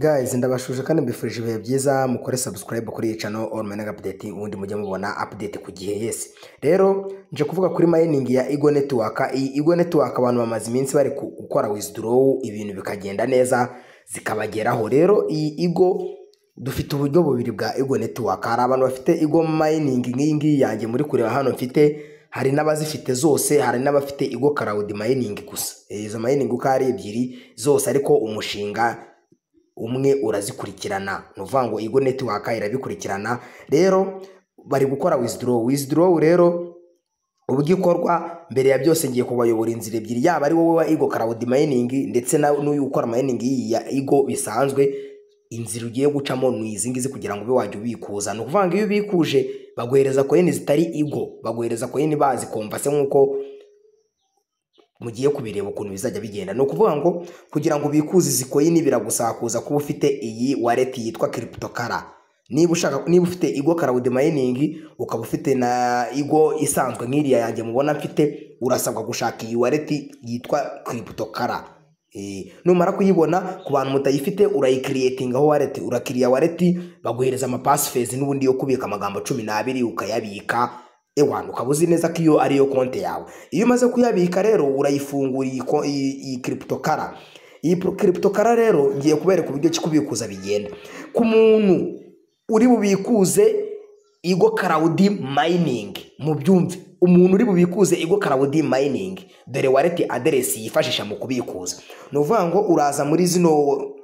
Guys, ndabashuje kandi mbifurije ibihe byiza. Mukore subscribe kuri iyi channel all mega update, ubundi mujye mubona update ku gihe. Yes, rero nje kuvuga kuri mining ya Igo Network. Igo Network abantu bamaze iminsi bari gukora withdraw, ibintu bikagenda neza zikabageraho. Rero iyi Igo dufite uburyo bubiri bwa Igo Network. Hari abantu bafite Igo mining nk'ingi yanjye muri kureba hano mfite, hari n'abazifite zose, hari n'abafite Igo cloud mining gusa. Izo mining uko ari ebyiri zose, ariko umushinga umwe urazikurikirana. Nuvuga ngo Igo Network irabikurikirana. Rero bari gukora withdraw rero ubugikorwa mbere ya byose ngiye kubayobora inzira ebyiri, yaba ari wowe wa Igo cloud mining ndetse n'uyu ukora mining ya Igo bisanzwe. Inzira ugiye gucamo ni izi ngizi kugira ngo ube wajya ubikuza. Nuvuga ngo iyo ubikuje baguhereza coin zitari Igo, baguhereza coin bazi komvase nkuko mugiye kubireba ukuntu bizajya bigenda. No kuvuga ngo kugira ngo ubikuze izi coin biragusakuza kuba ufite iyi wallet yitwa CryptoKara. Niba ufite Igo cloud mining ukaba ufite na Igo isanzwe nk'iriya yanjye mubona mfite, urasabwa gushaka iyi wallet yitwa CryptoKara. Numara kuyibona, ku bantu mutayifite urayicreating aho wallet, urakiriya wallet baguhereza ama passphrase n'ubundi yo kubika amagambo 12 ukayabika. Ewana ukabuzi neza ko iyo ari yo konti yawe. Iyo umaze kuyabika rero urayifungura iyi CryptoKara. Iyi CryptoKara rero ngiye kubereka uburyo kikubikuza bigenda. Ku muntu uri bubikuze Igo cloud mining, mu byumve umuntu uri bubikuze Igo cloud mining, dore wallet address yifashisha mu kubikuza. No vuga ngo uraza muri zino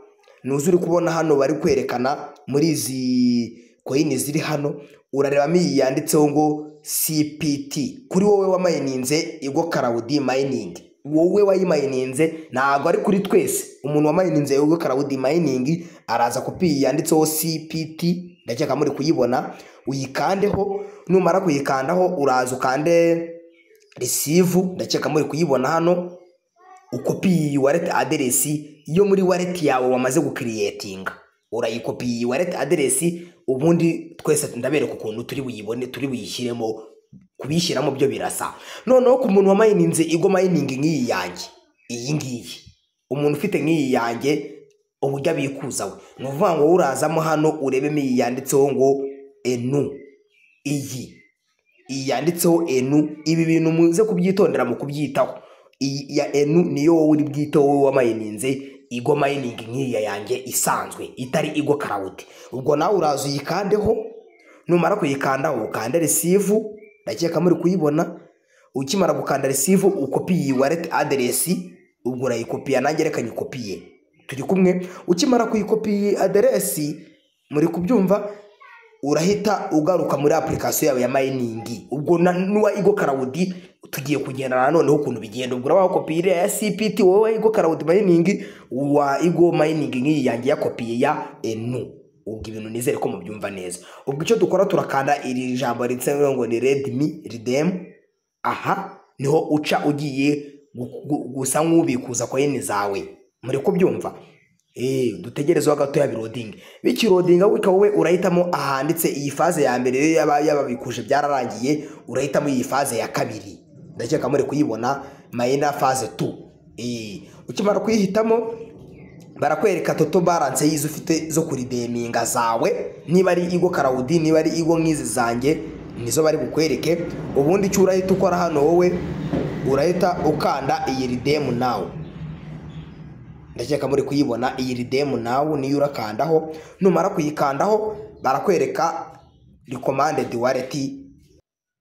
nuzuri kubona hano bari kwerekana muri izi coin ziri hano, urarebamo iyi yanditseho ngo CPT. Kuri wowe wamayininze Igo cloud mining, wowe wayimayininze, ntago ari kuri twese. Umuntu wamayininze Igo cloud mining araza kopi yanditseho CPT, ndakeka muri kuyibona. Uyikandeho, numara kuyikandaho uraza ukande receive, ndakeka muri kuyibona hano. Ukopi wallet address yo muri wallet yawe wamaze gucreatinga, urayikopi wallet address, ubundi twese ndabereka ukuntu turi buyibone, turi buyishyiremo. Kubishyiramo byo birasa. Noneho ku muntu wamayininze Igo mining nk'iyi yanjye, iyi ngiyi, umuntu ufite nk'iyi yanjye uburyo abikuza we, nuvuga ngo urazamo hano urebemo iyi yanditseho ngo enu. Iyi yanditseho enu. Ibi bintu muze kubyitondera mu kubyitaho. Iyi ya enu niyo wowe uri bwite, wowe wamayininze Igo mining nk'iyi yanjye isanzwe itari Igo cloud. Ubwo nawe uraza uyikandeho, numara kuyikandaho ukande receive, ndakeka muri kuyibona. Ukimara gukanda receive ukopi iyi wallet address, ubwo urayikopiya, nanjye reka nyikopiye, turi kumwe. Ukimara kuyikopiye address, muri kubyumva, urahita ugaruka muri application yawe ya mining. Ubwo n'uwa Igo cloud tugiye kugendana noneho ukuntu bigenda. Ubwo urabaho kopire ya CPT, wowe Igo cloud mining, wa Igo mining nk'iyi yanjye ya kopiye ya enu. Ubwo ibintu nizere ko mubyumva neza. Ubwo icyo dukora turakanda iri jambo ritse ngo ni redeem. Aha niho uca ugiye gusa nk'ubikuza coin zawe. Muri kubyumva? Dutegerezeho gato ya loading. Biki loading wika wowe urahitamo ahanditse iyi phase ya mbere y'ababikuje byararangiye, urahitamo iyi phase ya kabiri. Ndakeka muri kuyibona, minor phase 2. Ukimara kuyihitamo barakwereka total balance yizo ufite zo kuri deminga zawe, niba ari Igo cloud, niba ari Igo nkizi zanjye nizo bari bukwereke. Ubundi cyo urahita ukora hano, wowe urahita ukanda iyi redeem now. Ndakeka muri kuyibona iyi redeem now, niyo urakandaho. Numara kuyikandaho barakwereka recommended wallet.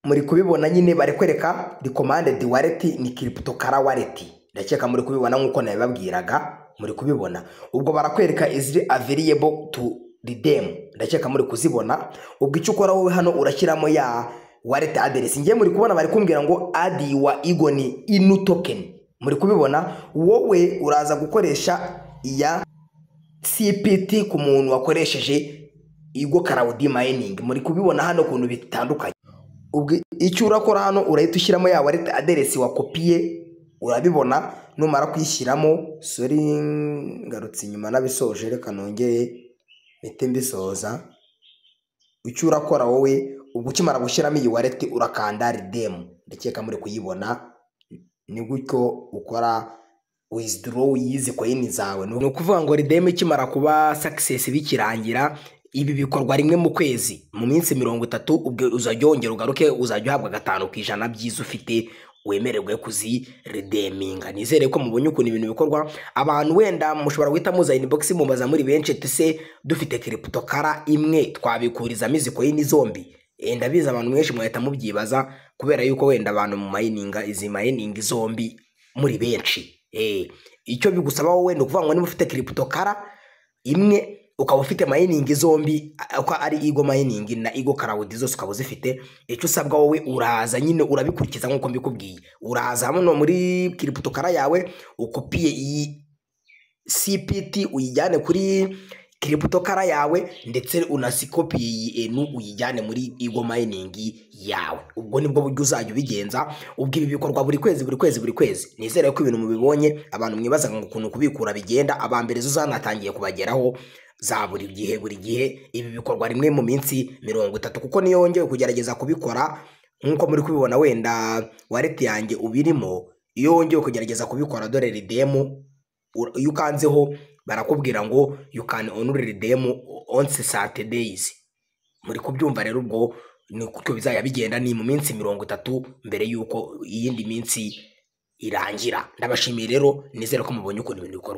Muri kubibona nyine bari kwereka recommended wallet ni CryptoKara wallet. Ndakeka muri kubibona nkuko nabibabwiraga, muri kubibona. Ubwo barakwereka is available to redeem, ndakeka muri kuzibona. Ubwo icyo ukora wowe hano urashyiramo ya wallet address. Ngiye muri kubona bari kumbwira ngo add wa Igo ni inu token. Muri kubibona, wowe uraza gukoresha iya CPT ku muntu wakoresheje Igo cloud mining. Muri kubibona hano kuntu bitandukanye. Ubwo icyo urakora hano urahita ushyiramo ya wallet address wa kopiye, urabibona. Numara kuyishyiramo, sorry ngarutse inyuma nabisoje, reka nongeye mpite mbisoza. Icyo urakora wowe, ubwo ukimara gushyiramo iyi wallet urakanda redeem. Ndakeka muri kuyibona. Ni gutyo ukora withdraw y'izi coin zawe. Ni ukuvuga ngo redeem ikimara kuba success bikirangira, ibi bikorwa rimwe mu kwezi, mu minsi 30 ubwo uzajya wongera ugaruke, uzajya uhabwa 5% byiza ufite wemererwe kuzi redeeminga. Nizere ko mubonye ukuntu ibintu bikorwa. Abantu wenda mushobora guhita muza inbox mubaza muri benshi tese dufite cryptocurrency imwe twabikurizamo izi coin zombi. Ndabiza abantu mwinshi mwahita mubyibaza kubera yuko wenda abantu mu mining zombi muri benshi. Icyo bigusaba wowe no kuvuga ngo niba ufite cryptocurrency imwe ukaba ufite mining zombi, uko ari Igo mining na Igo Cloud zose ukaba uzifite, icyo usabwa wowe uraza nyine urabikurikiza nkuko mbikubwiye. Uraza hano muri cryptocurrency yawe ukopiye iyi CPT uyijyane kuri cryptocurrency yawe, ndetse unasikopiye iyi enu uyijyane muri Igo mining yawe. Ubwo nibwo buryo uzajya ubigenza. Ubwo ibi bikorwa buri kwezi. Nizere ko ibintu mubibonye. Abantu mwibaza ngo ukuntu kubikura bigenda, abambere zo zanatangiye kubageraho za buri gihe. Ibi bikorwa rimwe mu minsi 30, kuko niyo wongeye kugerageza kubikora nkuko muri kubibona wenda wallet yanjye ubirimo, iyo wongeye kugerageza kubikora dore redeem iyo ukanzeho barakubwira ngo you can only redeem on Saturdays. Muri kubyumva rero, ubwo ni kuko bizajya bigenda ni mu minsi 30 mbere yuko iyindi minsi irangira. Ndabashimiye rero, nizere ko mubonye ukuntu ibintu bikorwa.